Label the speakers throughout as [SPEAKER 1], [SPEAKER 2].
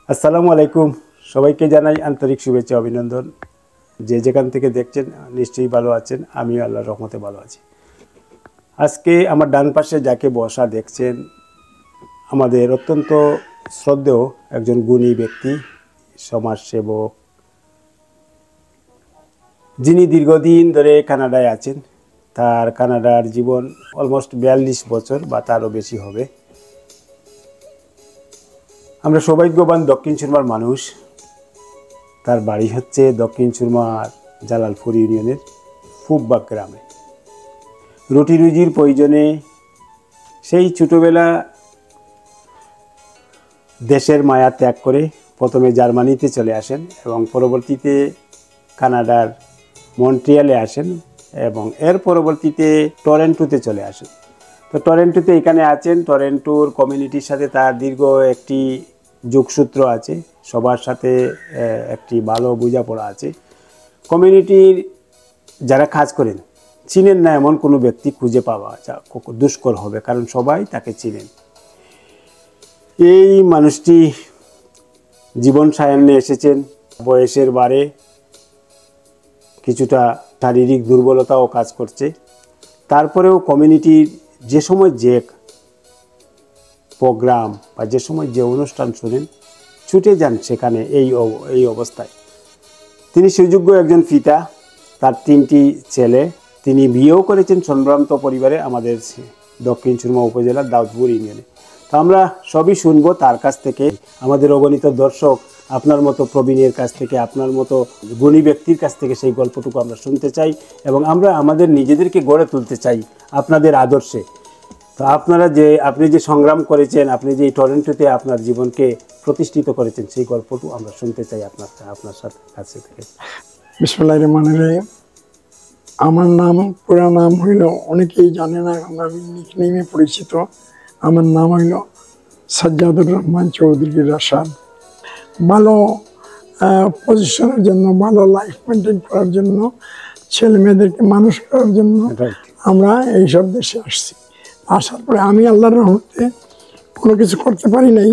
[SPEAKER 1] আসসালামু আলাইকুম, সবাইকে জানাই আন্তরিক শুভেচ্ছা অভিনন্দন। যে যেখান থেকে দেখছেন নিশ্চয়ই ভালো আছেন, আমিও আল্লাহর রহমতে ভালো আছি। আজকে আমার ডান পাশে যাকে বসা দেখছেন আমাদের অত্যন্ত শ্রদ্ধেয় একজন গুণী ব্যক্তি, সমাজসেবক, যিনি দীর্ঘদিন ধরে কানাডায় আছেন। তার কানাডার জীবন অলমোস্ট 42 বছর বা তারও বেশি হবে। আমরা সৌভাগ্যবান দক্ষিণ সুরমার মানুষ। তার বাড়ি হচ্ছে দক্ষিণ সুরমার জালালপুর ইউনিয়নের ফুববাগ গ্রামে। রুটি রুজির প্রয়োজনে সেই ছোটোবেলা দেশের মায়া ত্যাগ করে প্রথমে জার্মানিতে চলে আসেন এবং পরবর্তীতে কানাডার মন্ট্রিয়ালে আসেন এবং এর পরবর্তীতে টরন্টোতে চলে আসেন। তো টরন্টোতে এখানে আছেন। টরন্টোর কমিউনিটির সাথে তার দীর্ঘ একটি যোগসূত্র আছে, সবার সাথে একটি ভালো বোঝাপড়া আছে। কমিউনিটির যারা কাজ করেন চিনেন না এমন কোনো ব্যক্তি খুঁজে পাওয়া দুষ্কর হবে, কারণ সবাই তাকে চিনেন। এই মানুষটি জীবন সায়ান্নে এসেছেন। বয়সের বারে কিছুটা শারীরিক দুর্বলতাও কাজ করছে। তারপরেও কমিউনিটির যে সময় যে প্রোগ্রাম বা যে সময় যে অনুষ্ঠান শোনেন ছুটে যান সেখানে। এই অবস্থায় তিনি সুযোগ্য একজন পিতা, তার 3টি ছেলে। তিনি বিয়েও করেছেন সম্ভ্রান্ত পরিবারে আমাদের দক্ষিণ সুরমা উপজেলার দাউদপুর ইউনিয়নে। তো আমরা সবই শুনবো তার কাছ থেকে। আমাদের অগণিত দর্শক আপনার মতো প্রবীণের কাছ থেকে, আপনার মতো গুণী ব্যক্তির কাছ থেকে সেই গল্পটুকু আমরা শুনতে চাই এবং আমরা আমাদের নিজেদেরকে গড়ে তুলতে চাই আপনাদের আদর্শে। তো আপনি যে সংগ্রাম করেছেন, আপনি যে টরন্টোতে আপনার জীবনকে প্রতিষ্ঠিত করেছেন, সেই গল্পটু আমরা শুনতে চাই আপনার সাথে কাছে থেকে।
[SPEAKER 2] বিসমিল্লাহির রহমানির রহিম। আমার নাম পুরা নাম হইল, অনেকেই জানে না, আমি নিকনেমে পরিচিত। আমার নাম হইল সাজ্জাদুর রহমান চৌধুরী রাশাদ। ভালো পজিশনের জন্য, ভালো লাইফ মেনটেন করার জন্য, ছেলে মেয়েদেরকে মানুষ করার জন্য আমরা এইসব দেশে আসছি। আসার পরে আমি আল্লাহর রহমতে কোনো কিছু করতে পারি নাই,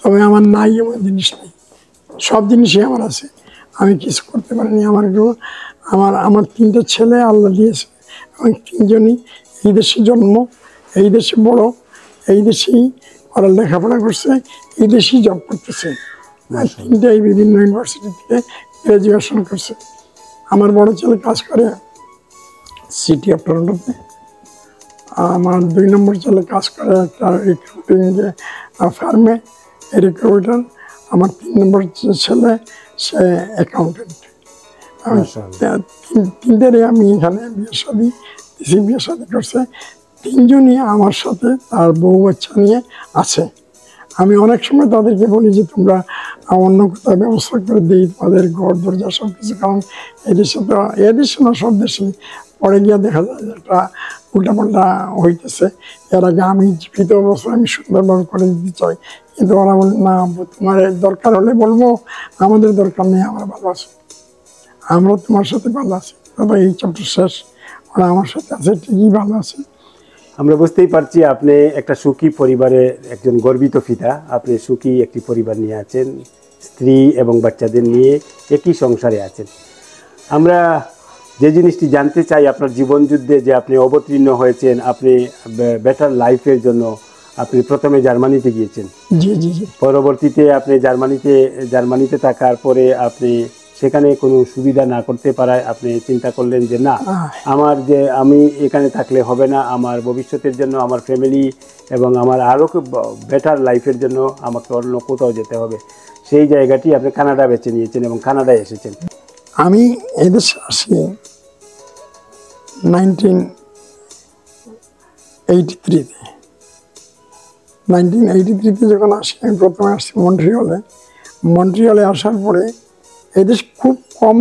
[SPEAKER 2] তবে আমার নাই এমন জিনিস নেই, সব জিনিসই আমার আছে। আমি কিছু করতে পারিনি। আমার 3টে ছেলে আল্লাহ দিয়েছে এবং 3জনই এই দেশে জন্ম, এই দেশে বড়, এই দেশেই ওরা লেখাপড়া করছে, এই দেশেই জব করতেছে। 3টাই বিভিন্ন ইউনিভার্সিটি থেকে গ্র্যাজুয়েশন করছে। আমার বড় ছেলে কাজ করে সিটি অফ টরন্টোতে। আমার 2 নম্বর ছেলে কাজ করে একটা রিক্রুটিং ফার্মে, রিক্রুটার। আমার 3 নম্বর ছেলে সে অ্যাকাউন্টেন্ট। 3টারই আমি এখানে বিয়ে শাদী করছে। 3জনই আমার সাথে তার বউ বাচ্চা নিয়ে আছে। আমি অনেক সময় তাদেরকে বলি যে তোমরা অন্য কোথাও ব্যবস্থা করে দিই তোমাদের ঘর দরজা সব কিছু, কারণ এদেশে তো, এদেশে না সব দেশে পরে গিয়ে দেখা যায় যে একটা উল্টাপাল্টা হইতেছে। এর আগে আমি জীবিত অবস্থায় আমি সুন্দরভাবে করে দিতে চাই, কিন্তু ওরা বলে না, তোমার দরকার হলে বলবো, আমাদের দরকার নেই, আমরা ভালো আছি, আমরা তোমার সাথে ভালো আছি। তবে এই চ্যাপ্টার শেষ, ওরা আমার সাথে আছে, ঠিকই ভালো আছে।
[SPEAKER 1] আমরা বুঝতেই পারছি আপনি একটা সুখী পরিবারের একজন গর্বিত পিতা। আপনি সুখী একটি পরিবার নিয়ে আছেন, স্ত্রী এবং বাচ্চাদের নিয়ে একই সংসারে আছেন। আমরা যে জিনিসটি জানতে চাই, আপনার জীবন যুদ্ধে যে আপনি অবতীর্ণ হয়েছেন, আপনি বেটার লাইফের জন্য আপনি প্রথমে জার্মানিতে গিয়েছেন।
[SPEAKER 2] জি জি জি।
[SPEAKER 1] পরবর্তীতে আপনি জার্মানিতে থাকার পরে আপনি সেখানে কোনো সুবিধা না করতে পারায় আপনি চিন্তা করলেন যে না, আমি এখানে থাকলে হবে না, আমার ভবিষ্যতের জন্য, আমার ফ্যামিলি এবং আমার আরও বেটার লাইফের জন্য আমাকে অন্য কোথাও যেতে হবে। সেই জায়গাটি আপনি কানাডা বেছে নিয়েছেন এবং কানাডায় এসেছেন।
[SPEAKER 2] আমি এদেশে আসি 1983-তে। 1983-তে যখন আসি, আমি প্রথমে আসছি মন্ট্রিয়লে আসার পরে এদেশ খুব কম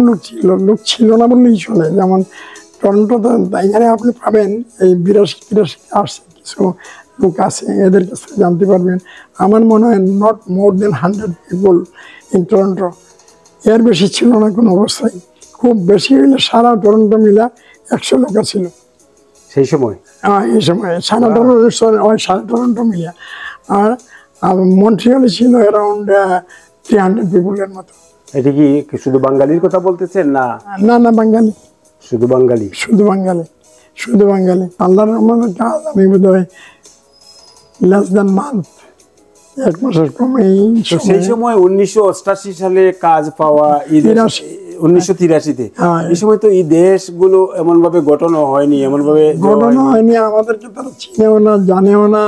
[SPEAKER 2] লোক ছিল না বললেই চলে। যেমন টরন্টোতে এখানে আপনি পাবেন এই 82-83 আসছে কিছু লোক আছে, এদের কাছে জানতে পারবেন। আমার মনে হয় not more than 100 people in Toronto, এর বেশি ছিল না কোনো অবস্থায়। খুব বেশি হইলে সারা টরন্টো মিলা 100 লোক ছিল
[SPEAKER 1] সেই সময়।
[SPEAKER 2] এই সময় সারা টরন্টো মিলিয়া। আর আর মন্ট্রিয়ালে ছিল অ্যারাউন্ড 300 পিপুলের মতো।
[SPEAKER 1] এটা কি শুধু বাঙালির কথা বলতেছেন না?
[SPEAKER 2] না না, বাঙালি,
[SPEAKER 1] শুধু বাঙালি?
[SPEAKER 2] শুধু বাঙালি, শুধু বাঙালি। আল্লাহর রহমতের কাজ আমি বোধহয় লেস দ্যান মান্থ, 1 মাসের কমেই।
[SPEAKER 1] তো সেই সময় 1988 সালে কাজ পাওয়া, 1983-তে, এই সময় তো এই দেশগুলো এমন ভাবে গঠন হয়নি, এমন ভাবে
[SPEAKER 2] ঘটনা হয়নি, আমাদেরকে তারা চিনেও না, জানেও না।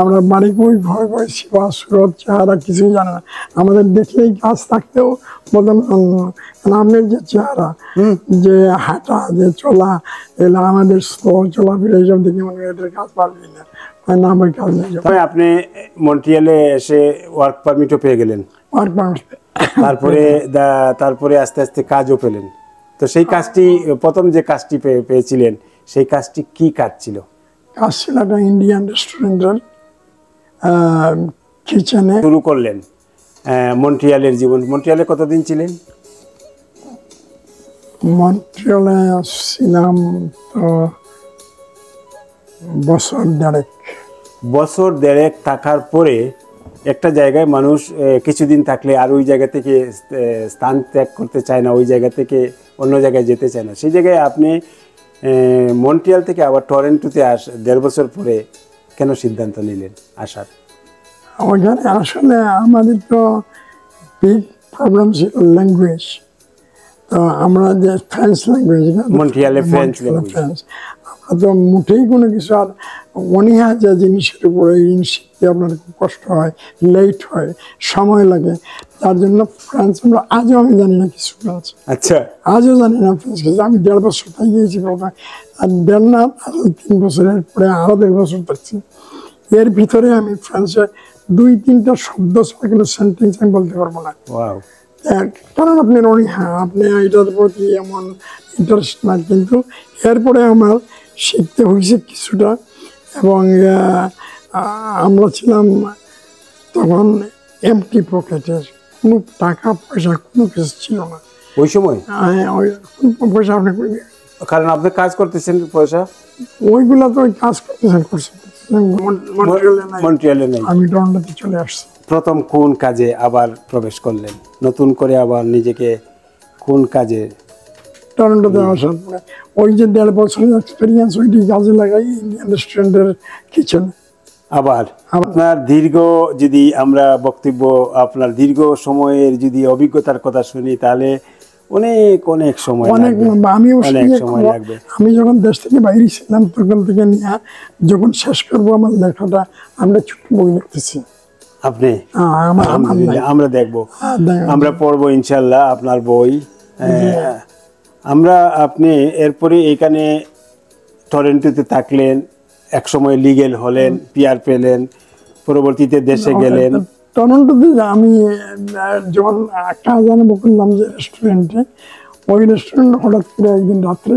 [SPEAKER 2] আমরা বাড়ি কই ঘর কই শিবা সুরত চেহারা কিছুই জানে না। আমাদের দেখলেই কাজ থাকতেও বলতাম আপনার যে চেহারা, যে হাঁটা, যে চলা, এগুলো আমাদের চলাফেরা এইসব দেখে মনে হয় এদের কাজ পারবি না, না আমার কাজ নেই।
[SPEAKER 1] আপনি মন্ট্রিয়ালে এসে ওয়ার্ক পারমিটও পেয়ে গেলেন,
[SPEAKER 2] ওয়ার্ক পারমিট,
[SPEAKER 1] তারপরে আস্তে আস্তে কাজও পেলেন। তো সেই কাজটি, প্রথম যে কাজটি পেয়েছিলেন, সেই কাজটি কি কাজ ছিল?
[SPEAKER 2] কাজ ছিল একটা ইন্ডিয়ান রেস্টুরেন্টের কিচেনে।
[SPEAKER 1] শুরু করলেন মন্ট্রিয়ালের জীবন। মন্ট্রিয়ালে কতদিন ছিলেন?
[SPEAKER 2] মন্ট্রিয়ালে ছিলাম তো
[SPEAKER 1] বছর দেড়েক থাকার পরে একটা জায়গায় মানুষ কিছুদিন থাকলে আর ওই জায়গা থেকে স্থান ত্যাগ করতে চায় না, ওই জায়গা থেকে অন্য জায়গায় যেতে চায় না। সেই জায়গায় আপনি মন্ট্রিয়াল থেকে আবার টরন্টোতে 1.5 বছর পরে কেন সিদ্ধান্ত নিলেন আসার?
[SPEAKER 2] ওইখানে আসলে আমাদের তো বিগ প্রবলেম ছিল ল্যাঙ্গুয়েজ। তো আমরা যে ফ্রেঞ্চ ল্যাঙ্গুয়েজ,
[SPEAKER 1] মন্ট্রিয়ালে ফ্রেঞ্চ ল্যাঙ্গুয়েজ,
[SPEAKER 2] আমরা তো মুঠেই কোনো কিছু, আর অনীহা যে জিনিসের উপরে শিখতে আপনার খুব কষ্ট হয়, লেট হয়, সময় লাগে। তার জন্য ফ্রেঞ্চ আমরা আজও আমি জানি না কিছু ফ্রেঞ্চ।
[SPEAKER 1] আচ্ছা,
[SPEAKER 2] আজও জানি না ফ্রেঞ্চ কিছু। আমি 1.5 বছর তাই গিয়েছি প্রথমে, আর 1.5 না, আরো 3 বছরের পরে আরো 1.5 বছর থাকছি। এর ভিতরে আমি ফ্রেঞ্চে 2-3টা শব্দ ছাড়া কোনো সেন্টেন্স আমি বলতে পারবো না। কারণ আপনি অনীহা, আপনি এটার প্রতি এমন ইন্টারেস্ট না। কিন্তু এরপরে আমার শিখতে হয়েছে কিছুটা। এবং আমরা ছিলাম তখন এমটি পকেটের, কোনো টাকা পয়সা কোনো কিছু ছিল না
[SPEAKER 1] ওই সময়।
[SPEAKER 2] পয়সা আপনি,
[SPEAKER 1] কারণ আপনি কাজ করতেছেন, পয়সা
[SPEAKER 2] ওইগুলা তো কাজ করছেন
[SPEAKER 1] মন্ট্রিয়ালে নাই।
[SPEAKER 2] আমি টরন্টোতে চলে আসছি।
[SPEAKER 1] প্রথম কোন কাজে আবার প্রবেশ করলেন, নতুন করে আবার নিজেকে কোন কাজে?
[SPEAKER 2] টরন্টোতে আসার পরে ওই যে 1.5 বছরের এক্সপিরিয়েন্স, ওইটি কাজে লাগাই ইন্ডিয়ান রেস্টুরেন্টের কিচেনে।
[SPEAKER 1] আবার আপনার দীর্ঘ, যদি আমরা বক্তব্য, আপনার দীর্ঘ সময়ের যদি অভিজ্ঞতার কথা শুনি, তাহলে অনেক অনেক সময় লাগবে।
[SPEAKER 2] আমি যখন দেশ থেকে বাইরে ছিলাম তখন থেকে নিয়ে যখন শেষ করবো আমার লেখাটা, আমরা ছোট বই লিখতেছি।
[SPEAKER 1] আপনি? আমরা দেখবো, আমরা পড়বো ইনশাল্লাহ আপনার বই। আপনি এরপরে এখানে টরন্টোতে থাকলেন, এক সময় লিগেল হলেন, পিআর পেলেন, পরবর্তীতে দেশে গেলেন।
[SPEAKER 2] টরন্টোতে আমি যখন কাজ আরম্ভ করলাম যে রেস্টুরেন্টে, ওই রেস্টুরেন্টে হঠাৎ করে একদিন রাত্রে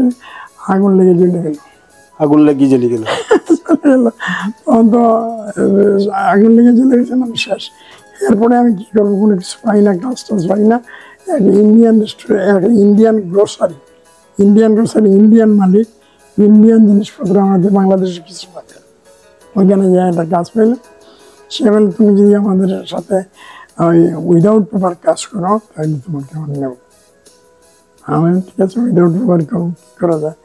[SPEAKER 2] আগুন লেগে জ্বলে গেল।
[SPEAKER 1] আগুন লেগে জ্বলে গেল?
[SPEAKER 2] তখন তো আগুন লেগে জ্বলে গেছে, আমি শেষ। এরপরে আমি কি করবো, কোনো কিছু পাই না, কাজ টাজ পাই না। Indian restaurant, Indian grocery, Indian মালিক, ইন্ডিয়ান জিনিসপত্র আমাদের বাংলাদেশে কিছু থাকে। ওইখানে যাই একটা কাজ পেলে, সে বলে তুমি যদি আমাদের সাথে ওই উইদাউট পেপার কাজ করো তাহলে তোমাকে আমার নেব। আমি ঠিক আছে, উইদাউট পেপার কী করা যায়।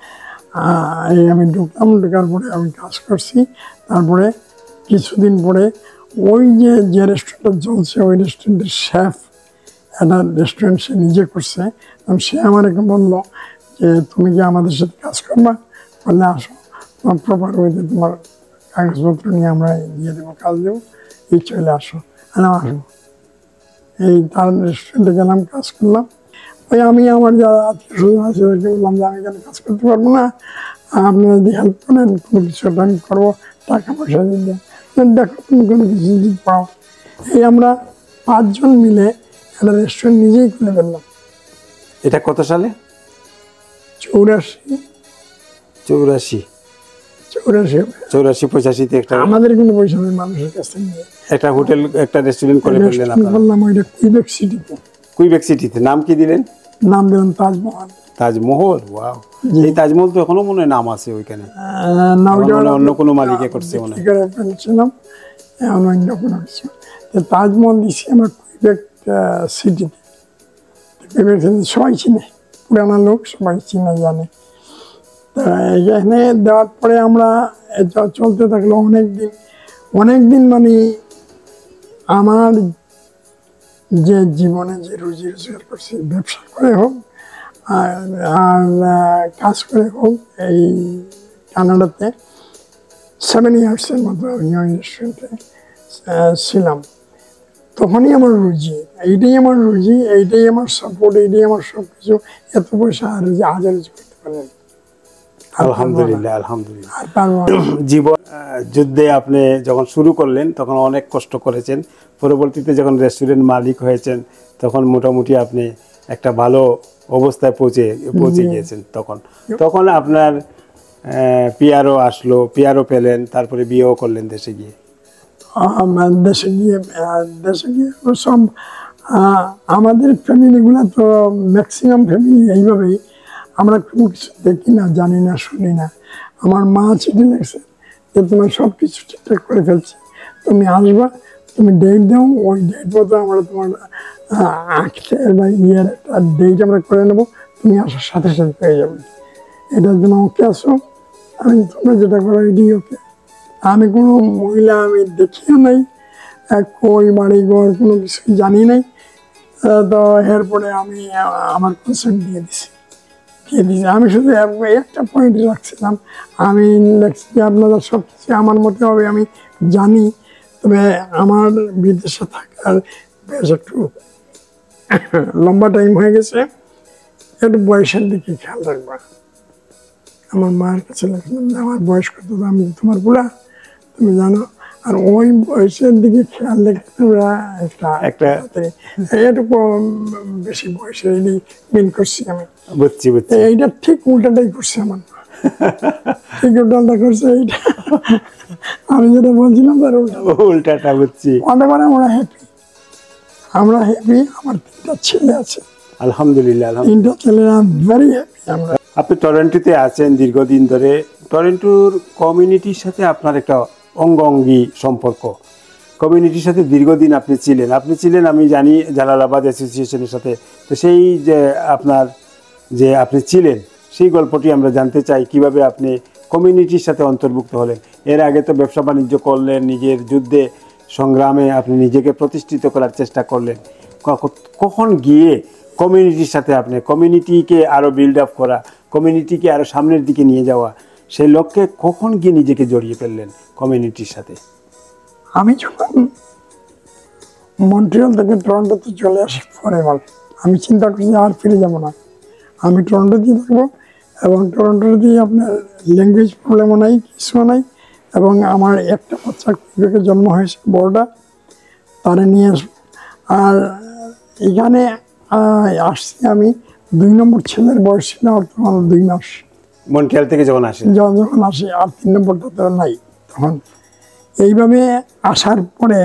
[SPEAKER 2] আমি ঢুকলাম, ঢোকার পরে আমি কাজ করছি। তারপরে কিছুদিন পরে ওই যে রেস্টুরেন্টটা চলছে, ওই রেস্টুরেন্টের শেফ, একটা রেস্টুরেন্ট সে নিজে করছে, সে আমাকে বললো যে তুমি কি আমাদের সাথে কাজ করবা? বললে আসো, তোমার প্রপার ওয়েতে তোমার কাগজপত্র নিয়ে আমরা দিয়ে দেবো, কাজ দেবো, এই চলে আসো। আসো, এই তার রেস্টুরেন্টে গেলাম, কাজ করলাম। ওই আমি আমার যারা আত্মীয় স্বজন আছে ওদেরকে বললাম যে আমি এখানে কাজ করতে পারবো না, আপনারা যদি হেল্প করেন কোনো কিছু আমি করবো, টাকা পয়সা দিয়ে দেন, দেখো তুমি কোনো কিছু যদি পাও। এই আমরা 5 জন মিলে একটা রেস্টুরেন্ট নিজেই খুলে ফেললাম।
[SPEAKER 1] এটা কত সালে? 84-85-তে একটা,
[SPEAKER 2] আমাদের কিন্তু পয়সা নেই, মানুষের কাছে নিয়ে
[SPEAKER 1] একটা হোটেল, একটা রেস্টুরেন্ট করে ফেললেন আপনারা?
[SPEAKER 2] বললাম ওইটা কুইবেক সিটিতে।
[SPEAKER 1] কুইবেক সিটিতে। নাম কি দিলেন?
[SPEAKER 2] নাম দিলাম তাজমহল।
[SPEAKER 1] তাজমহল, ওয়াও। এই তাজমহল তো এখনো মনে হয় নাম আছে ওইখানে, অন্য কোনো মালিকে করছে মনে হয়।
[SPEAKER 2] ফেলছিলাম, এখন অন্য কোনো কিছু। তাজমহল দিচ্ছি আমার কুইবেক সিটিতে। কুইবেক সিটি সবাই চিনে, পুরানা লোক সবাই চিনে জানে। তা এখানে দেওয়ার পরে আমরা এটা চলতে থাকলো অনেক দিন মানে আমার যে জীবনে যে রুজি রোজগার করছি, ব্যবসা করে হোক আর কাজ করে হোক, এই কানাডাতে 7 ইয়ার্সের মতো আমি ওই রেস্টুরেন্টে ছিলাম। তখনই আমার রুজি, এইটাই আমার রুজি, এইটাই আমার সাপোর্ট, এইটাই আমার সব কিছু। এত পয়সা আর হাজার করতে পারেন।
[SPEAKER 1] আলহামদুলিল্লাহ, আলহামদুলিল্লাহ।
[SPEAKER 2] আর পারবো না।
[SPEAKER 1] জীবন যুদ্ধে আপনি যখন শুরু করলেন তখন অনেক কষ্ট করেছেন, পরবর্তীতে যখন রেস্টুরেন্ট মালিক হয়েছেন তখন মোটামুটি আপনি একটা ভালো অবস্থায় পৌঁছে গিয়েছেন। তখন আপনার পিয়ারও আসলো, পিয়ারও পেলেন, তারপরে বিয়েও করলেন দেশে গিয়ে।
[SPEAKER 2] দেশে গিয়ে সব আমাদের ফ্যামিলিগুলো তো ম্যাক্সিমাম ফ্যামিলি এইভাবেই, আমরা কোনো কিছু দেখি না, জানি না, শুনি না। আমার মা চিঠি লিখছে যে তোমার সব কিছু ঠিকঠাক করে ফেলছি, তুমি আসবা, তুমি ডেট দাও, ওই ডেট মতো আমরা তোমার আঁকতে বা ইয়ের একটা ডেট আমরা করে নেবো, তুমি আসার সাথে সাথে পেয়ে যাবে। এটার জন্য ওকে আসো, আমি তোমরা যেটা করো এটাই ওকে। আমি কোনো মহিলা আমি দেখিও নাই, কই বাড়ি ঘর কোনো কিছুই জানি নাই। তো এরপরে আমি আমার কনসেপ্ট দিয়ে দিছি। আমি শুধু একটা পয়েন্ট রাখছিলাম, আমি লিখছি যে আপনারা সব কিছু আমার মতে হবে আমি জানি, তবে আমার বিদেশে থাকার বেশ একটু লম্বা টাইম হয়ে গেছে, একটু বয়সের দিকে খেয়াল রাখবা। আমার মায়ের কাছে লিখলাম যে আমার বয়স কত, আমি তোমার বুড়া, তুমি জানো, আর ওই বয়সের দিকে খেয়াল রেখে তোমরা একটা এটুকু বেশি বয়সে মিন করছি আমি।
[SPEAKER 1] বুঝছি।
[SPEAKER 2] এইটা ঠিক উল্টাটাই করছে আমার, ঠিক উল্টাটা করছে এইটা। আমি যেটা বলছিলাম তার
[SPEAKER 1] উল্টাটা। বুঝছি।
[SPEAKER 2] আমরা হ্যাপি, আমরা হ্যাপি। আমার 3টা ছেলে আছে,
[SPEAKER 1] আলহামদুলিল্লাহ।
[SPEAKER 2] 3টা ছেলেরা ভেরি হ্যাপি। আমরা
[SPEAKER 1] আপনি টরন্টোতে আছেন দীর্ঘদিন ধরে, টরন্টোর কমিউনিটির সাথে আপনার একটা অঙ্গাঙ্গী সম্পর্ক, কমিউনিটির সাথে দীর্ঘদিন আপনি ছিলেন আমি জানি জালালাবাদ অ্যাসোসিয়েশনের সাথে। তো সেই যে আপনি ছিলেন, সেই গল্পটি আমরা জানতে চাই, কিভাবে আপনি কমিউনিটির সাথে অন্তর্ভুক্ত হলেন। এর আগে তো ব্যবসা বাণিজ্য করলেন, নিজের যুদ্ধে সংগ্রামে আপনি নিজেকে প্রতিষ্ঠিত করার চেষ্টা করলেন। কখন গিয়ে কমিউনিটির সাথে আপনি কমিউনিটিকে আরও বিল্ড আপ করা, কমিউনিটিকে আরও সামনের দিকে নিয়ে যাওয়া, সেই লক্ষ্যে কখন গিয়ে নিজেকে জড়িয়ে ফেললেন কমিউনিটির সাথে?
[SPEAKER 2] আমি যখন মন্ট্রিয়াল থেকে টরন্টোতে চলে আসি পরে আমি চিন্তা করছি আর ফিরে যাব না, আমি টরন্টোতেই থাকবো, এবং টরন্টোতে আপনার ল্যাঙ্গুয়েজ প্রবলেমও নাই, কিছুও নাই, এবং আমার একটা বাচ্চা কুইবেকে জন্ম হয়েছে, বড়টা, তারা নিয়ে আসবো। আর এখানে আসছি আমি 2 নম্বর ছেলের বয়স ছিল তখন 2 মাস,
[SPEAKER 1] মন্ট্রিয়াল থেকে যখন আসি,
[SPEAKER 2] আর 3 নম্বরটা তো নাই তখন। এইভাবে আসার পরে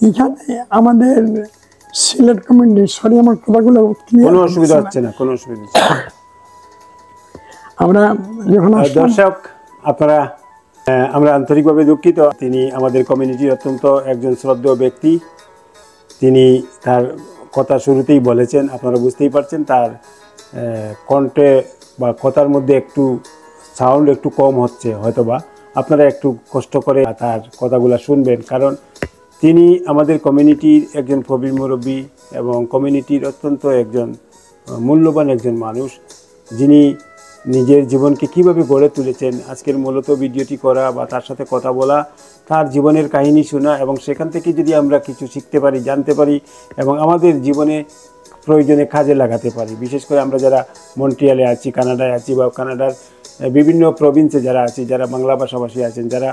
[SPEAKER 2] এখানে আমাদের সিলেট কমিউনিটি, সরি আমার কথাগুলো
[SPEAKER 1] কোনো অসুবিধা হচ্ছে না, কোনো অসুবিধা হচ্ছে না।
[SPEAKER 2] আমরা যখন
[SPEAKER 1] দর্শক আপনারা, আমরা আন্তরিকভাবে দুঃখিত। তিনি আমাদের কমিউনিটির অত্যন্ত একজন শ্রদ্ধেয় ব্যক্তি। তিনি তার কথা শুরুতেই বলেছেন, আপনারা বুঝতেই পারছেন তার কণ্ঠে বা কথার মধ্যে একটু সাউন্ড একটু কম হচ্ছে, হয়তোবা আপনারা একটু কষ্ট করে তার কথাগুলো শুনবেন, কারণ তিনি আমাদের কমিউনিটির একজন প্রবীণ মুরব্বী এবং কমিউনিটির অত্যন্ত একজন মূল্যবান একজন মানুষ, যিনি নিজের জীবনকে কিভাবে গড়ে তুলেছেন। আজকের মূলত ভিডিওটি করা বা তার সাথে কথা বলা, তার জীবনের কাহিনী শোনা, এবং সেখান থেকে যদি আমরা কিছু শিখতে পারি, জানতে পারি এবং আমাদের জীবনে প্রয়োজনে কাজে লাগাতে পারি। বিশেষ করে আমরা যারা মন্ট্রিয়ালে আছি, কানাডায় আছি, বা কানাডার বিভিন্ন প্রভিন্সে যারা আছি, যারা বাংলা ভাষাভাষী আছেন, যারা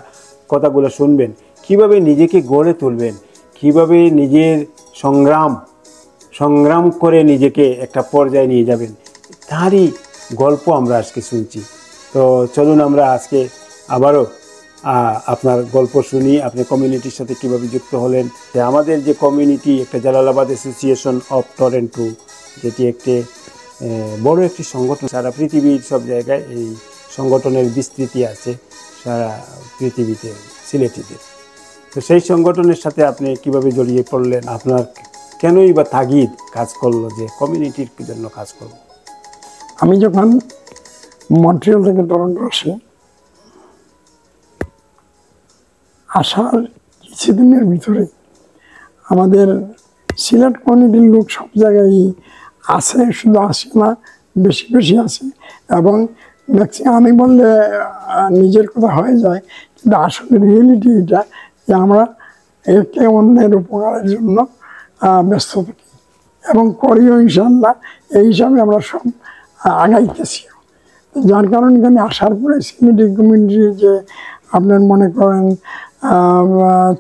[SPEAKER 1] কথাগুলো শুনবেন, কিভাবে নিজেকে গড়ে তুলবেন, কিভাবে নিজের সংগ্রাম করে নিজেকে একটা পর্যায়ে নিয়ে যাবেন, তারই গল্প আমরা আজকে শুনছি। তো চলুন আমরা আজকে আবারও আপনার গল্প শুনি, আপনি কমিউনিটির সাথে কীভাবে যুক্ত হলেন। আমাদের যে কমিউনিটি, একটা জালালাবাদ অ্যাসোসিয়েশন অফ টরন্টো, যেটি একটি বড় একটি সংগঠন, সারা পৃথিবীর সব জায়গায় এই সংগঠনের বিস্তৃতি আছে সারা পৃথিবীতে, সিলেটিতে। তো সেই সংগঠনের সাথে আপনি কিভাবে জড়িয়ে পড়লেন? আপনার কেনই বা তাগিদ কাজ করলো যে কমিউনিটির জন্য কাজ করব?
[SPEAKER 2] আমি যখন মন্ট্রিয়াল থেকে টরন্টো আসি, আসার কিছুদিনের ভিতরে আমাদের সিলেট কমিউনিটির লোক সব জায়গায় আছে, শুধু আসে না, বেশি বেশি আছে। এবং ম্যাক্সিমাম আমি বললে নিজের কথা হয়ে যায়, কিন্তু আসলে রিয়েলিটি এটা যে আমরা একে অন্যের উপকারের জন্য ব্যস্ত থাকি এবং করিও ইনশাল্লাহ। এই হিসাবে আমরা সব আগাইতেছি। যার কারণে এখানে আসার পরে সিলেটি কমিউনিটির যে আপনার মনে করেন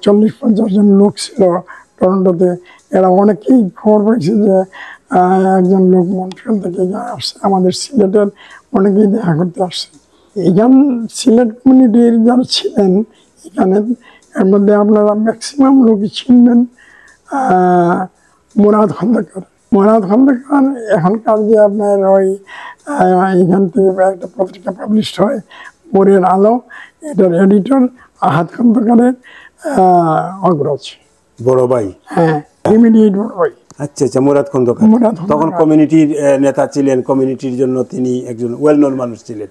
[SPEAKER 2] 40-50 জন লোক ছিল টরন্টোতে, এরা অনেকেই খবর পাইছে যে একজন লোক মন্ট্রিয়াল থেকে আসছে, আমাদের সিলেটের অনেকেই দেখা করতে আসছে। এখান সিলেট কমিউনিটির যারা ছিলেন এখানে, এর মধ্যে আপনারা ম্যাক্সিমাম লোকই চিনবেন মুরাদ খন্দকার। মুরাদ খন্দকার এখনকার যে আপনার ওই এখান থেকে একটা পত্রিকা পাবলিশ হয় ভোরের আলো, এটার এডিটর আহাদ খন্দকারের অগ্রজ
[SPEAKER 1] বড় ভাই।
[SPEAKER 2] হ্যাঁ, ইমিডিয়েট বড় ভাই।
[SPEAKER 1] আচ্ছা আচ্ছা, মুরাদ খন্দকার তখন কমিউনিটির নেতা ছিলেন, কমিউনিটির জন্য তিনি একজন ওয়েল নোন মানুষ ছিলেন।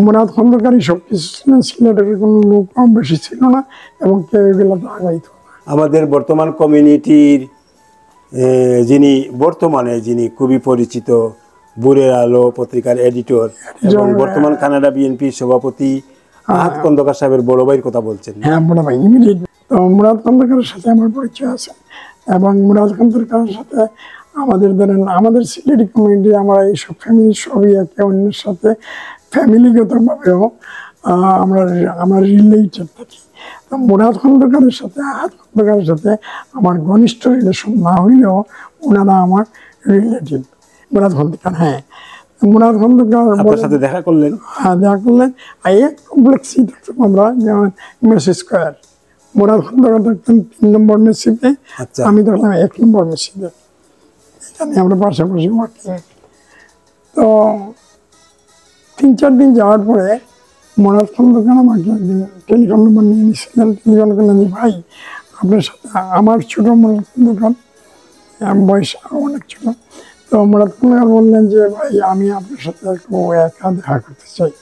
[SPEAKER 2] মুরাদ খন্দকারই সব কিছু ছিলেন, সিলেটের কোনো লোক বেশি ছিল না এবং কেউ এগুলো তো আগাইত না।
[SPEAKER 1] আমাদের বর্তমান কমিউনিটির যিনি খুবই পরিচিত, ভোরের আলো পত্রিকার এডিটর এবং বর্তমান কানাডা বিএনপির সভাপতি আহাদ খন্দকার সাহেবের বড় ভাইয়ের কথা বলছেন।
[SPEAKER 2] হ্যাঁ, বড় ভাই ইমিডিয়েট। তো মুরাদ খন্দকারের সাথে আমার পরিচয় আছে এবং মুরাদ খন্দকারের সাথে আমাদের ধরেন আমাদের সিলেটি কমিউনিটি, আমরা এইসব ফ্যামিলি সবই একে অন্যের সাথে ফ্যামিলিগতভাবেও আমরা রিলেটেড থাকি। তো মুরাদ খন্দকারের সাথে আহাদ খন্দকারের সাথে আমার ঘনিষ্ঠ রিলেশন না হইলেও ওনারা আমার রিলেটিভ। মুরাদ খন্দকার, হ্যাঁ, মুরাদ খন্দকার
[SPEAKER 1] আপনার সাথে দেখা করলেন?
[SPEAKER 2] হ্যাঁ, দেখা করলেন। এক কমপ্লেক্সই থাকতাম আমরা, যেমন মেসি স্কোয়ার। মুরাদ খন্দকার থাকতেন 3 নম্বর মেসিতে, আমি থাকলাম 1 নম্বর মেসিতে। এখানে আমরা পাশাপাশি ওয়ার্কিং। তো 3-4 দিন যাওয়ার পরে মুরাদ খন্দকার আমাকে একদিন টেলিফোন নম্বর নিয়ে নিয়েছিলেন। টেলিফোন করলেন যে ভাই, আপনার সাথে আমার ছোটো মুরাদ খন্দকার, বয়স অনেক ছোটো। তো মুরাদ খন্দকার বললেন যে ভাই, আমি আপনার সাথে একটু একা দেখা করতে চাই।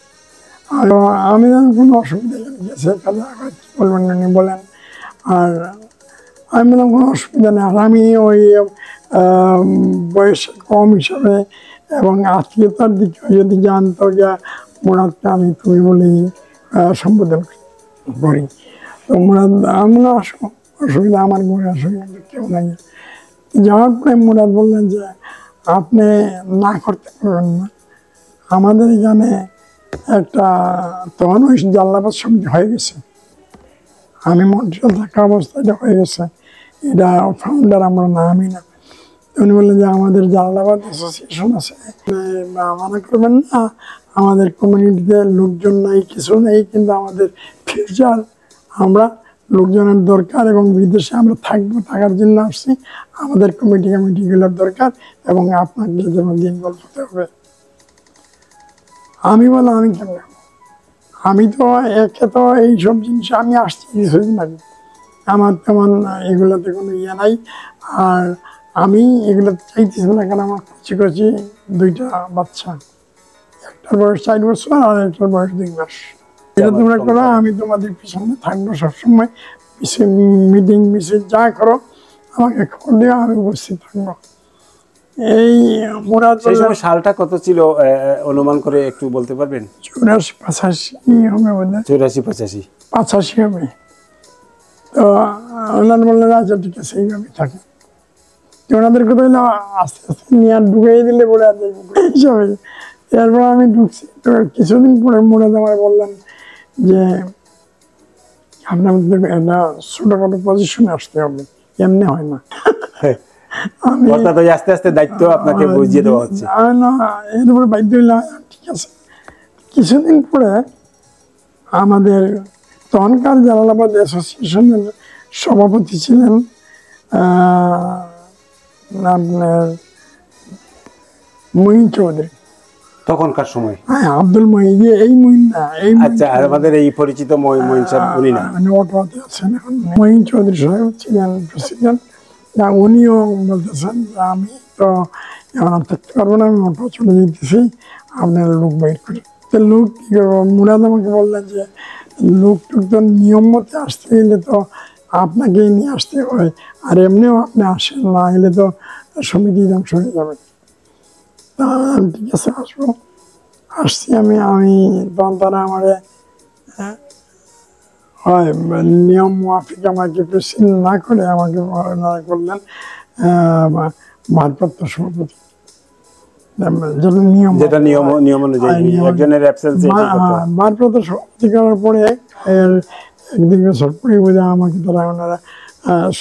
[SPEAKER 2] আর আমি কোনো অসুবিধা গেছে একা দেখা করে, কী বলবেন উনি বলেন। আর আমি বললাম কোনো অসুবিধা নেই। আর আমি ওই বয়সে কম হিসাবে এবং আত্মীয়তার দিকে যদি জানতো যে মুরাদকে আমি তুমি বলি সম্বোধন করি, তো মুরাদ আমি আসো, অসুবিধা আমার ঘরে আসো, কেউ নাই। যাওয়ার পরে মুরাদ বললেন যে আপনি না করতে পারবেন না, আমাদের এখানে একটা তখন ওই জাল্লাবাদ সমিতি হয়ে গেছে, আমি মন্ট্রিয়াল থাকা অবস্থায় এটা হয়ে গেছে, এটা ফাউন্ডার আমরা না, আমি না। উনি বললেন যে আমাদের জালালাবাদ অ্যাসোসিয়েশন আছে, মনে করবেন না আমাদের কমিউনিটিতে লোকজন নাই, কিছু নেই, কিন্তু আমাদের ফিউচার লোকজনের দরকার এবং বিদেশে আমরা থাকবো, থাকার জন্য আসছি, আমাদের কমিটিগুলোর দরকার এবং আপনাকে যেমন ইনভলভ হতে হবে। আমি বললাম আমি কেন, আমি তো একে তো এইসব জিনিস আমি আসছি কিছুদিন আগে, আমার তেমন এগুলোতে কোনো ইয়ে নাই। আর আমি এগুলো চাইতেছি না, কারণ আমার কচি 2টা বাচ্চা, একটার বয়স 4 বছর আর একটার বয়স 2 মাস। এটা তোমরা করো, আমি তোমাদের পিছনে থাকবো সবসময়, মিটিং মিছিল যা করো আমাকে খবর দিও, আমি উপস্থিত থাকবো। এই মুরাদ
[SPEAKER 1] সালটা কত ছিল অনুমান করে একটু বলতে পারবেন?
[SPEAKER 2] 84-85 হবে বোধ হয়,
[SPEAKER 1] 84-85
[SPEAKER 2] হবে। তো ওনারা বললেন আচ্ছা ঠিক আছে, এইভাবে থাকে। ওনাদের কথা হইলো আস্তে আস্তে নিয়ে আর ঢুকিয়ে দিলে পরে আর হিসাবে। এরপর আমি ঢুকছি। তো কিছুদিন পরে মুরাদ আমার বললেন যে আপনার মধ্যে একটা ছোটখাটো পজিশনে আসতে হবে, এমনি হয় না।
[SPEAKER 1] আস্তে আস্তে দায়িত্ব আপনাকে বুঝিয়ে দেওয়া হচ্ছে।
[SPEAKER 2] এরপরে বাধ্য হইলাম, ঠিক আছে। কিছুদিন পরে আমাদের তখনকার জালালাবাদ অ্যাসোসিয়েশনের সভাপতি ছিলেন আপনার মঈন চৌধুরী।
[SPEAKER 1] তখনকার সময়?
[SPEAKER 2] হ্যাঁ, আব্দুল মঈন, এই মঈন না, এই মঈন
[SPEAKER 1] আচ্ছা, আর আমাদের এই পরিচিত মঈন সাহেব উনি না?
[SPEAKER 2] অটোতে আছেন এখন। মঈন চৌধুরী সাহেব ছিলেন প্রেসিডেন্ট। উনিও বলতেছেন যে আমি তো এখন আর থাকতে পারবো না, আমি অটো চলে যেতেছি, আপনার লোক বাইর করে। তো লোক কি করবো, মুরাদ আমাকে বললেন যে লোক টুক তো নিয়ম মতে আসতে গেলে তো আপনাকেই নিয়ে আসতে হয়, আর এমনিও আপনি আসেন না গেলে তো সমিতি ধ্বংস হয়ে যাবে। তা আমি ঠিক আছে আসবো। আসছি আমি তখন তারা আমার হয় নিয়ম মাফিক আমাকে প্রেসিডেন্ট না করে আমাকে করলেন ভারপ্রাপ্ত সভাপতি।
[SPEAKER 1] যেটা নিয়ম অনুযায়ী একজনের অ্যাবসেন্সে এটাই করতে হয়।
[SPEAKER 2] ভারপ্রাপ্ত সভাপতি করার পরে একদিন বছর পরে বোঝা আমাকে তারা ওনারা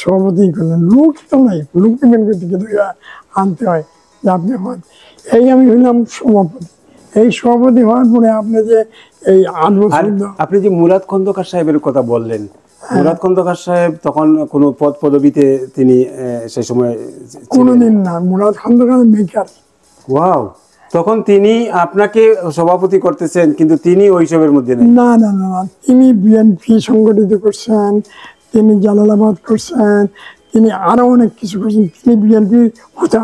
[SPEAKER 2] সভাপতি করলেন। লোক তো নাই, লোককে বের থেকে আনতে হয় যে আপনি হন। এই আমি হইলাম সভাপতি। এই সভাপতি হওয়ার পরে আপনি যে এই 8 বছর,
[SPEAKER 1] আপনি যে মুরাদ খন্দকার সাহেবের কথা বললেন, মুরাদ খন্দকার সাহেব তখন কোনো পদ পদবিতে তিনি সেই সময়
[SPEAKER 2] কোনোদিন না। মুরাদ খন্দকার মেকার।
[SPEAKER 1] ওয়াও, তখন তিনি আপনাকে সভাপতি করতেছেন, কিন্তু তিনি ওইসবের মধ্যে নেই?
[SPEAKER 2] না না না, তিনি বিএনপি সংগঠিত করছেন, তিনি জালালাবাদ করছেন, তিনি আরো অনেক কিছু করছেন। তিনি বিএনপির হোতা।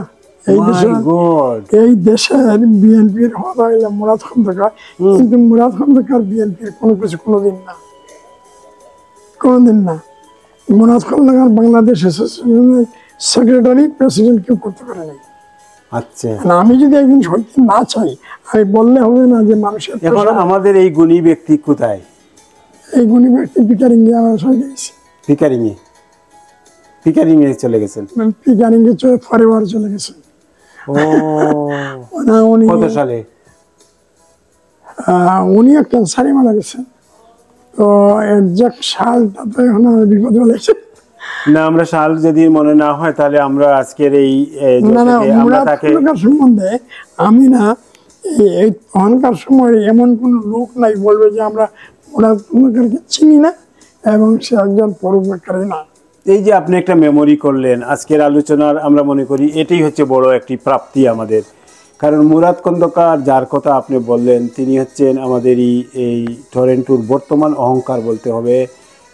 [SPEAKER 2] এই দেশের বিএনপির হোতা হইল মুরাদ খন্দকার, কিন্তু মুরাদ খন্দকার বিএনপির কোনো কিছু কোনোদিন না, কোনোদিন না। মুরাদ খন্দকার বাংলাদেশ অ্যাসোসিয়েশনের সেক্রেটারি, প্রেসিডেন্ট কেউ করতে পারে নাই।
[SPEAKER 1] আচ্ছা,
[SPEAKER 2] আমি যদি একদিন সত্যি না চাই, আমি বললে হবে না যে মানুষের।
[SPEAKER 1] এখন আমাদের এই গুণী ব্যক্তি কোথায়?
[SPEAKER 2] এই গুণী ব্যক্তি পিকারিংয়ে আমার চলে গেছে।
[SPEAKER 1] পিকারিংয়ে চলে গেছেন?
[SPEAKER 2] পিকারিংয়ে ফরেভার চলে গেছে।
[SPEAKER 1] কত সালে?
[SPEAKER 2] উনিও ক্যান্সারে মারা গেছেন। তো একজাক্ট সালটা তো এখন বিপদ বলেছে
[SPEAKER 1] না। আমরা সাল যদি মনে না হয় তাহলে আমরা আজকের এই
[SPEAKER 2] সম্বন্ধে আমি না, এই তখনকার সময় এমন কোন লোক নাই বলবে যে আমরা মুরাদ খন্দকারকে চিনি না এবং সে একজন পরোপকারী না।
[SPEAKER 1] এই যে আপনি একটা মেমোরি করলেন আজকের আলোচনার, আমরা মনে করি এটাই হচ্ছে বড় একটি প্রাপ্তি আমাদের। কারণ মুরাদ খন্দকার যার কথা আপনি বললেন, তিনি হচ্ছেন আমাদেরই এই টরেন্টোর বর্তমান অহংকার বলতে হবে।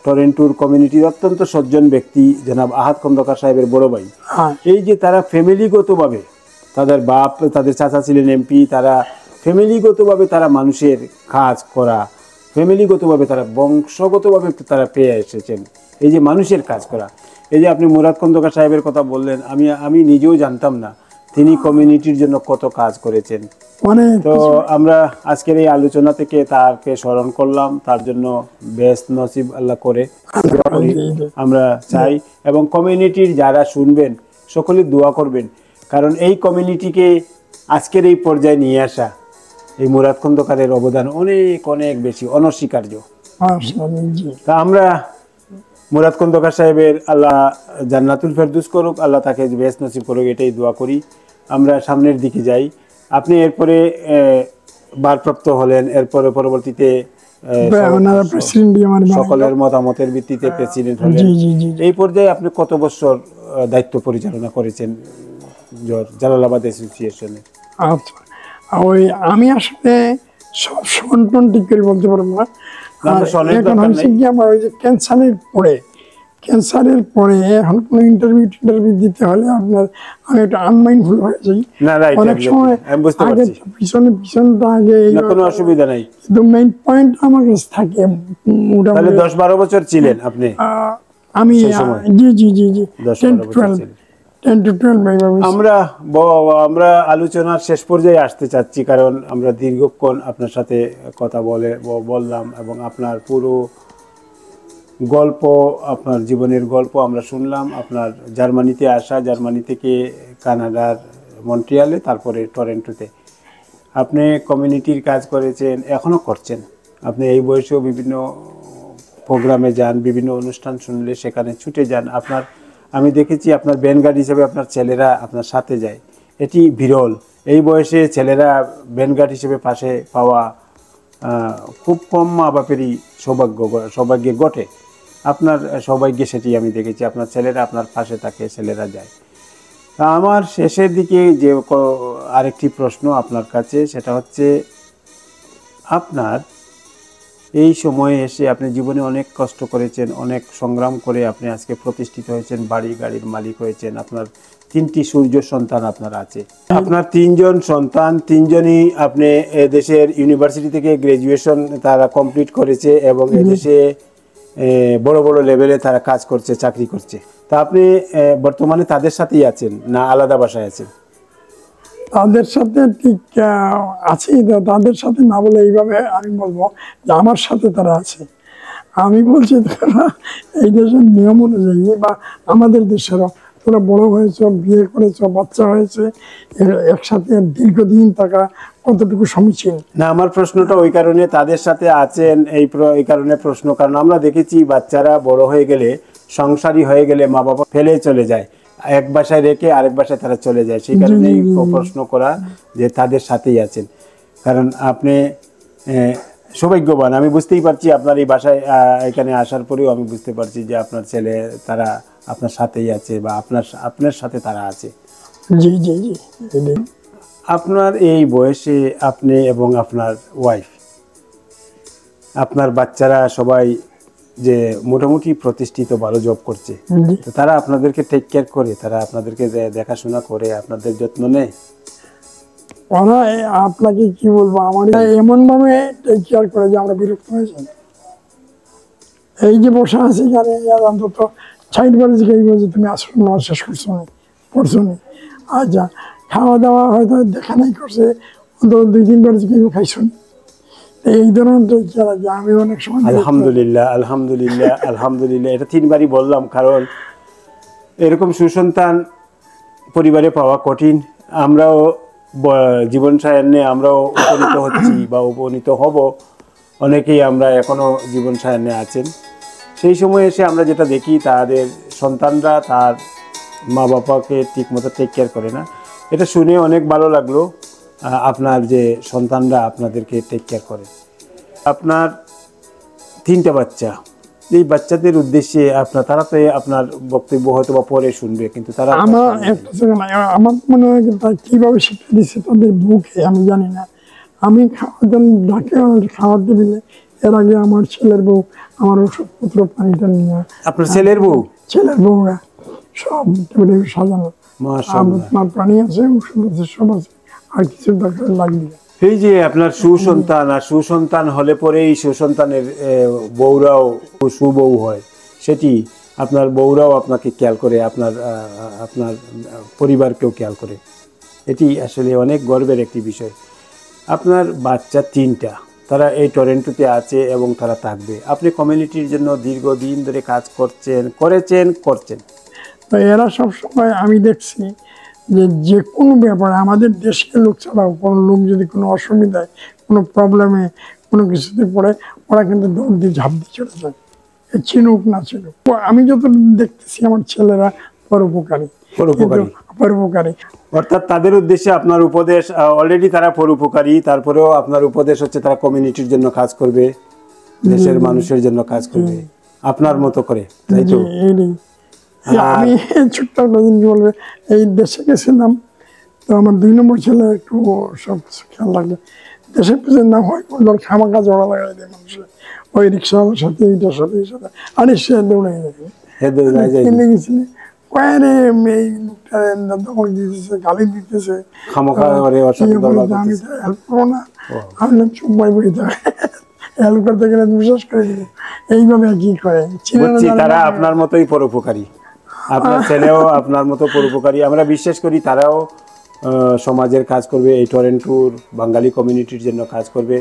[SPEAKER 1] টরেন্টোর কমিউনিটির অত্যন্ত সজ্জন ব্যক্তি জনাব আহাদ খন্দকার সাহেবের বড় ভাই। এই যে তারা ফ্যামিলিগতভাবে, তাদের বাপ, তাদের চাচা ছিলেন এমপি, তারা ফ্যামিলিগতভাবে তারা মানুষের কাজ করা, ফ্যামিলিগতভাবে তারা বংশগতভাবে তারা পেয়ে এসেছেন এই যে মানুষের কাজ করা। এই যে আপনি মুরাদ খন্দকার সাহেবের কথা বললেন, আমি নিজেও জানতাম না তিনি কমিউনিটির জন্য কত কাজ করেছেন। তো আমরা আজকের এই আলোচনা থেকে তাকে স্মরণ করলাম, তার জন্য বেস্ট নসিব আল্লাহ করে আমরা চাই। এবং কমিউনিটির যারা শুনবেন সকলে দোয়া করবেন, কারণ এই কমিউনিটিকে আজকের এই পর্যায়ে নিয়ে আসা এই মুরাদ খন্দকারের অবদান অনেক অনেক বেশি, অনস্বীকার্য। তা আমরা মুরাদ খন্দকার সাহেবের আল্লাহ জান্নাতুল ফেরদৌস করুক, আল্লাহ তাকে বেস্ট নসিব করুক, এটাই দোয়া করি। আমরা সামনের দিকে যাই। আপনি এরপরে ভারপ্রাপ্ত হলেন, এরপরে পরবর্তীতে সকলের মতামতের ভিত্তিতে প্রেসিডেন্ট হলেন। এই পর্যায়ে আপনি কত বছর দায়িত্ব পরিচালনা করেছেন জালালাবাদ অ্যাসোসিয়েশনে?
[SPEAKER 2] আচ্ছা, ওই আমি আসলে সব সন্টন ঠিক করে বলতে পারবো না। এখন হচ্ছে কি, আমার ওই যে ক্যান্সারের পরে এখন কোনো ইন্টারভিউ দিতে হলে আপনার আমি একটা আনমাইন্ডফুল হয়ে যাই অনেক সময়। আগে পিছনটা আগে
[SPEAKER 1] কোনো অসুবিধা নাই,
[SPEAKER 2] কিন্তু মেইন পয়েন্ট আমার কাছে থাকে।
[SPEAKER 1] মোটামুটি 10-12 বছর ছিলেন আপনি?
[SPEAKER 2] আমি জি জি জি জি 10 to 12।
[SPEAKER 1] আমরা আলোচনার শেষ পর্যায়ে আসতে চাচ্ছি, কারণ আমরা দীর্ঘক্ষণ আপনার সাথে কথা বললাম এবং আপনার পুরো গল্প, আপনার জীবনের গল্প আমরা শুনলাম। আপনার জার্মানিতে আসা, জার্মানি থেকে কানাডার মন্ট্রিয়ালে, তারপরে টরেন্টোতে আপনি কমিউনিটির কাজ করেছেন, এখনও করছেন। আপনি এই বয়সেও বিভিন্ন প্রোগ্রামে যান, বিভিন্ন অনুষ্ঠান শুনলে সেখানে ছুটে যান। আমি দেখেছি আপনার ব্যান্ডগার্ড হিসেবে আপনার ছেলেরা আপনার সাথে যায়, এটি বিরল। এই বয়সে ছেলেরা ব্যান্ডগার্ড হিসেবে পাশে পাওয়া খুব কম মা বাপেরই সৌভাগ্যে ঘটে। আপনার সৌভাগ্যে সেটি আমি দেখেছি, আপনার ছেলেরা আপনার পাশে থাকে, ছেলেরা যায়। তা আমার শেষের দিকে যে আরেকটি প্রশ্ন আপনার কাছে, সেটা হচ্ছে আপনার এই সময়ে এসে আপনি জীবনে অনেক কষ্ট করেছেন, অনেক সংগ্রাম করে আপনি আজকে প্রতিষ্ঠিত হয়েছেন, বাড়ি গাড়ির মালিক হয়েছেন, আপনার 3টি সূর্য সন্তান আপনার আছে। আপনার 3জন সন্তান, 3জনই আপনি দেশের ইউনিভার্সিটি থেকে গ্র্যাজুয়েশন তারা কমপ্লিট করেছে এবং এদেশে বড় বড় লেভেলে তারা কাজ করছে, চাকরি করছে। তা আপনি বর্তমানে তাদের সাথেই আছেন না আলাদা বাসায় আছেন?
[SPEAKER 2] তাদের সাথে ঠিক আছি, তাদের সাথে না বলে এইভাবে আমি বলবো যে আমার সাথে তারা আছে। আমি বলছি তারা এই দেশের নিয়ম অনুযায়ী বা আমাদের দেশেরও, তোরা বড় হয়েছ, বিয়ে করেছ, বাচ্চা হয়েছে, একসাথে দীর্ঘদিন থাকা কতটুকু সমীচীন।
[SPEAKER 1] না, আমার প্রশ্নটা ওই কারণে তাদের সাথে আছেন এই কারণে প্রশ্ন, কারণ আমরা দেখেছি বাচ্চারা বড় হয়ে গেলে, সংসারী হয়ে গেলে মা বাবা ফেলে চলে যায়, এক বাসায় রেখে আরেক বাসায় তারা চলে যায়। সেই কারণেই প্রশ্ন করা যে তাদের সাথেই আছেন, কারণ আপনি সৌভাগ্যবান। আমি বুঝতেই পারছি আপনার এই বাসায় এখানে আসার পরেও আমি বুঝতে পারছি যে আপনার ছেলে তারা আপনার সাথেই আছে বা আপনার সাথে তারা আছে।
[SPEAKER 2] জি জি জি।
[SPEAKER 1] আপনার এই বয়সে আপনি এবং আপনার ওয়াইফ, আপনার বাচ্চারা সবাই যে মোটামুটি প্রতিষ্ঠিত ভালো জব করছে, তো তারা আপনাদেরকে টেক কেয়ার করে, তারা আপনাদেরকে দেখাশোনা করে, আপনাদের যত্ন নেয়?
[SPEAKER 2] ওরা আপনাকে কি বলবো, আমার এমন ভাবে টেক কেয়ার করে যে আমরা বিরক্ত হয়ে যাই। এই যে বসে আছি এখানে, অন্তত 60 বার জিজ্ঞেস বলছে তুমি আসো নামাজ শেষ করছো না, পড়ছো না, আচ্ছা খাওয়া দাওয়া হয়তো দেখা নাই করছে, অন্তত 2-3 বার জিজ্ঞেস খাইছো না। এই ধরনের টেক কেয়ার আছে। আমি অনেক সময়
[SPEAKER 1] আলহামদুলিল্লাহ আলহামদুলিল্লাহ আলহামদুলিল্লাহ, এটা 3বারই বললাম, কারণ এরকম সুসন্তান পরিবারে পাওয়া কঠিন। আমরাও জীবন সায়ান্নে আমরাও উপনীত হচ্ছি বা উপনীত হব, অনেকেই আমরা এখনো জীবন সায়ান্নে আছেন। সেই সময় এসে আমরা যেটা দেখি, তাদের সন্তানরা তার মা বাবাকে ঠিকমতো টেক কেয়ার করে না। এটা শুনে অনেক ভালো লাগলো আপনার যে সন্তানরা আপনাদেরকে টেক কেয়ার করে। আপনার 3টা বাচ্চা, এই বাচ্চাদের উদ্দেশ্যে তারা তো আপনার বক্তব্য হয়তো বা পরে শুনবে, কিন্তু তারা
[SPEAKER 2] আমার মনে হয় কিভাবে শিক্ষা দিচ্ছে তাদের বুকে আমি জানি না। আমি ডাকে খাওয়াতে দিলে এর আগে আমার ছেলের বউ আমার ওষুধপত্র পানিটা নিয়ে,
[SPEAKER 1] আপনার ছেলের
[SPEAKER 2] বউরা সব সাজানো, আমার পানি আছে, ওষুধ আছে, সব আছে, আর কিছু দরকার লাগবে।
[SPEAKER 1] এই যে আপনার সুসন্তান, আর সুসন্তান হলে পরেই সুসন্তানের বউরাও সুবউ হয়, সেটি আপনার বউরাও আপনাকে খেয়াল করে, আপনার পরিবারকেও খেয়াল করে। এটি আসলে অনেক গর্বের একটি বিষয়। আপনার বাচ্চা 3টা, তারা এই টরন্টোতে আছে এবং তারা থাকবে। আপনি কমিউনিটির জন্য দীর্ঘদিন ধরে কাজ করছেন।
[SPEAKER 2] তো এরা সবসময় আমি দেখছি যে কোনো ব্যাপারে আমাদের দেশের লোক ছাড়াও কোনো লোক যদি কোনো অসুবিধায়, কোনো প্রবলেমে, কোনো কিছুতে পড়ে, ওরা কিন্তু দৌড় দিয়ে ঝাঁপ দিয়ে চলে যায়, চিনুক না চিনুক। আমি যত দেখতেছি আমার ছেলেরা পরোপকারী।
[SPEAKER 1] অর্থাৎ তাদের উদ্দেশ্যে আপনার উপদেশ, অলরেডি তারা পরোপকারী, তারপরেও আপনার উপদেশ হচ্ছে তারা কমিউনিটির জন্য কাজ করবে, দেশের মানুষের জন্য কাজ করবে আপনার মতো করে, তাই তো?
[SPEAKER 2] আমি ছোট্ট একটা জিনিস বলবে, এই দেশে গেছিলাম, তো আমার 2 নম্বর ছেলে একটু সব খেয়াল রাখবে, দেশের পিছনে না হয় খামাখা জড়া লাগাই দেয় মানুষের, ওই রিক্সাওয়ালার সাথে এইটার সাথে এই সাথে, আরে সে দৌড়ে গেছিল কয়ারে এই লোকটা দখল দিতেছে, গালি দিতেছে, আমি তো হেল্প করবো না, আমি চুম্বাই বই থাকে হেল্প করতে গেলে বিশ্বাস করে দিব, এইভাবে কি করে।
[SPEAKER 1] তারা আপনার মতোই পরোপকারী, আপনার ছেলেও আপনার মতো পরোপকারী। আমরা বিশ্বাস করি তারাও সমাজের কাজ করবে, এই টরন্টোর বাঙালি কমিউনিটির জন্য কাজ করবে।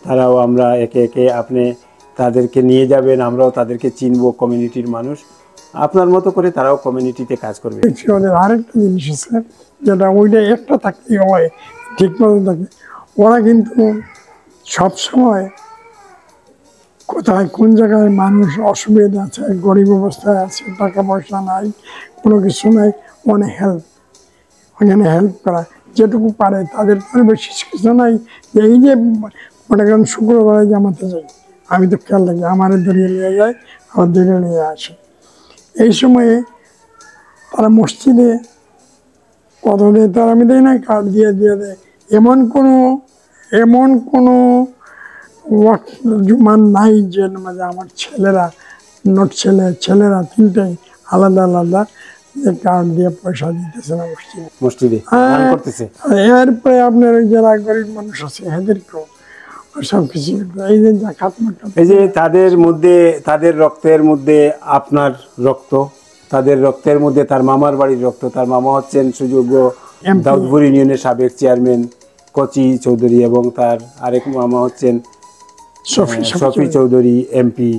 [SPEAKER 1] তারাও আমরা একে একে আপনি তাদেরকে নিয়ে যাবেন, আমরাও তাদেরকে চিনব, কমিউনিটির মানুষ আপনার মতো করে তারাও কমিউনিটিতে কাজ করবে।
[SPEAKER 2] আরেকটা জিনিস আছে যেটা ওইটা একটা থাকতে হয় ঠিক মতো থাকে, ওরা কিন্তু সবসময় কোথায় কোন জায়গায় মানুষ অসুবিধা আছে, গরিব অবস্থায় আছে, টাকা পয়সা নাই, কোনো কিছু নাই, ওখানে হেল্প করা যেটুকু পারে তাদের, বেশি কিছু নাই। এই যে মনে করেন শুক্রবারে জামাতে যাই, আমি তো খেয়াল রাখি, আমার ধরিয়ে নিয়ে যায়, আবার ধরে নিয়ে আসে। এই সময়ে তারা মসজিদে প্রথমে তো আর আমি দেই না, কার্ড দিয়ে দিয়ে দেয়। এমন কোনো ওয়াক্ত জুমান নাই যে মানে আমার ছেলেরা ছেলেরা তিনটাই আলাদা আলাদা যে কার্ড দিয়ে পয়সা দিতেছে না মসজিদে।
[SPEAKER 1] মসজিদে দান করতেছে।
[SPEAKER 2] এরপরে আপনার ওই যারা গরিব মানুষ আছে এদেরকেও সব কিছু, এই যে জাকাত মাকাত,
[SPEAKER 1] এই যে তাদের রক্তের মধ্যে আপনার রক্ত, তাদের রক্তের মধ্যে তার মামার বাড়ির রক্ত। তার মামা হচ্ছেন সুযোগ্য
[SPEAKER 2] MP
[SPEAKER 1] দাউদপুর ইউনিয়নের সাবেক চেয়ারম্যান কচি চৌধুরী, এবং তার আরেক মামা হচ্ছেন শফি চৌধুরী এমপি।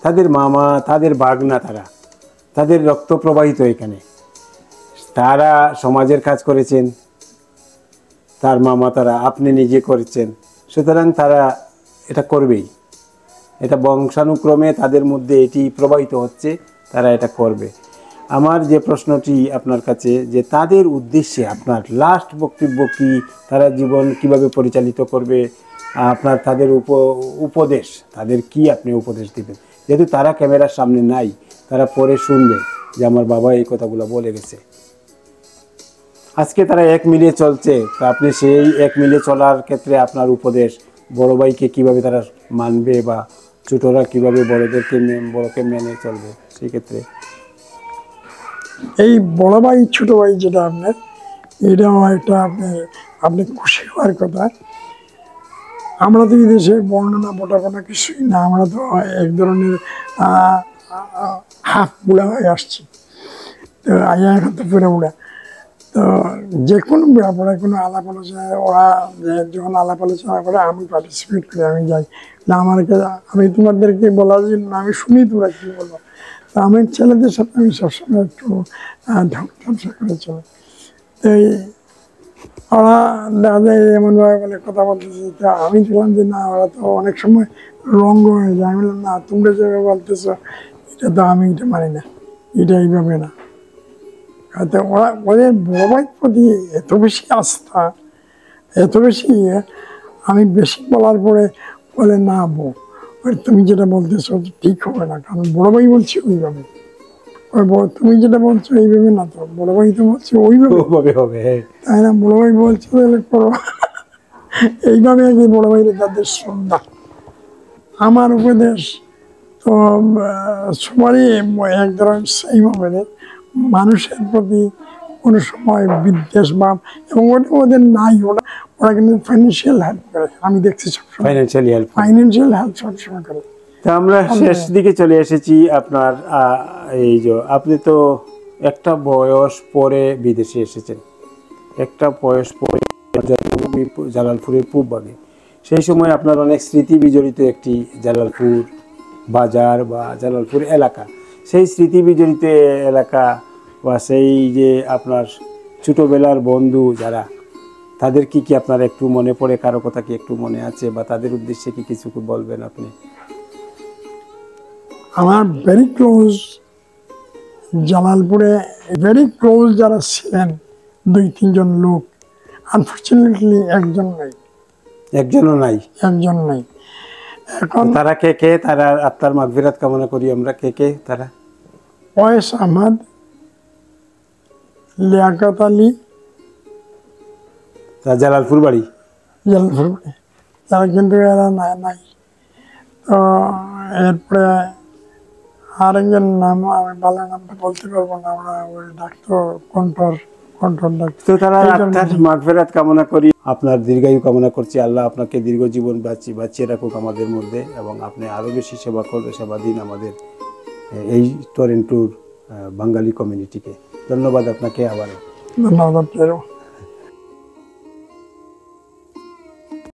[SPEAKER 1] তাদের মামা, তাদের বাগনা, তাদের রক্ত প্রবাহিত এখানে। তারা সমাজের কাজ করেছেন, তার মামা, আপনি নিজে করেছেন, সুতরাং তারা এটা করবেই। এটা বংশানুক্রমে তাদের মধ্যে এটি প্রবাহিত হচ্ছে, তারা এটা করবে। আমার যে প্রশ্নটি আপনার কাছে, যে তাদের উদ্দেশ্যে আপনার লাস্ট বক্তব্য কি, তারা জীবন কিভাবে পরিচালিত করবে, আপনার তাদের উপদেশ, তাদের কি আপনি উপদেশ দিবেন? যেহেতু তারা ক্যামেরার সামনে নাই, তারা পরে শুনবে যে আমার বাবা এই কথাগুলো বলে গেছে। আজকে তারা এক মিলিয়ে চলছে, তো আপনি সেই এক মিলিয়ে চলার ক্ষেত্রে আপনার উপদেশ, বড় ভাইকে কিভাবে তারা মানবে, বা ছোটরা কিভাবে বড়কে মেনে চলবে, সেই ক্ষেত্রে
[SPEAKER 2] এই বড় ভাই ছোট ভাই যেটা আপনার, এটাও একটা আপনি খুশি হওয়ার কথা। আমরা তো এই দেশে বর্ণনা বটাপনা কিছুই না, আমরা তো এক ধরনের হাফ বুড়া হয়ে আসছি। তো এখন তো পুরো বুড়া। তো যে কোনো ব্যাপারে কোনো আলাপ আলোচনা, ওরা যখন আলাপ আলোচনা করে আমি পার্টিসিপেট করি, আমি যাই না। আমি তোমাদেরকে বলার জন্য আমি শুনি তোমরা কী বলো। তো আমার ছেলেদের সাথে আমি সবসময় একটু ঢংসা করে চলে। তো ওরা দেখা যায় এমনভাবে বলে কথা বলতেছে, তা আমি ছিলাম যে না, ওরা তো অনেক সময় রঙ্গ হয়ে যায়। আমি বললাম না, তোমরা যেভাবে বলতেছো এটা তো আমি এটা মানি না, এটা এইভাবে না। ওরা ওদের বড় ভাইয়ের প্রতি এত বেশি আস্থা, এত বেশি, আমি বেশি বলার পরে বলে না বউ, তুমি যেটা বলতেছো ঠিক হবে না, কারণ বড় ভাই বলছে ওইভাবে। তুমি যেটা বলছো এইভাবে না, তো বড় ভাই তো বলছে ওইভাবে হবে, তাই না? বড় ভাই বলছে করো এইভাবে আর কি। বড় ভাইয়ের তাদের শ্রদ্ধা, আমার উপদেশ তো সবারই এক ধরনের সেই হবে। মানুষের প্রতি কোনো সময় বিদ্বেষ ভাব, এবং ওদের নাই, ওরা কিন্তু ফাইন্যান্সিয়াল হেল্প করে, আমি দেখছি সবসময় ফাইন্যান্সিয়াল হেল্প সবসময় করে।
[SPEAKER 1] তা আমরা শেষ দিকে চলে এসেছি। আপনার এই যে আপনি তো একটা বয়স পরে বিদেশে এসেছেন, একটা বয়স পরে জালালপুরের পূবভাগে। সেই সময় আপনার অনেক স্মৃতি বিজড়িত একটি জালালপুর বাজার বা জালালপুর এলাকা। সেই স্মৃতি বিজড়িত এলাকা বা সেই যে আপনার ছোটোবেলার বন্ধু যারা, তাদের কি আপনার একটু মনে পড়ে? কারো কথা কি একটু মনে আছে, বা তাদের উদ্দেশ্যে কি কিছু বলবেন আপনি?
[SPEAKER 2] আমার ভেরি ক্লোজ জালালপুরে ভেরি ক্লোজ যারা ছিলেন 2-3 জন লোক, আনফর্চুনেটলি একজনও নাই। এখন
[SPEAKER 1] তারা কে তারা আত্মার মাগফিরাত কামনা করি আমরা। কে তারা?
[SPEAKER 2] ওয়েস আহমদ, লিয়াকত আলী,
[SPEAKER 1] জালালপুর বাড়ি,
[SPEAKER 2] তারা কিন্তু এরা নাই। তো এরপরে আরেকজন নাম, আমি ভালো নামটা বলতে পারবো না, আমরা ওই ডাক্তার কণ্ঠর ডাক্তার।
[SPEAKER 1] তো তারা আত্মার মাগফিরাত কামনা করি, আপনার দীর্ঘায়ু কামনা করছি। আল্লাহ আপনাকে দীর্ঘ জীবন বাঁচিয়ে রাখুক আমাদের মধ্যে, এবং আপনি আরো বেশি সেবা দিন আমাদের এই টরন্টোর বাঙালি কমিউনিটিকে। ধন্যবাদ আপনাকে আবারও।
[SPEAKER 2] ধন্যবাদ।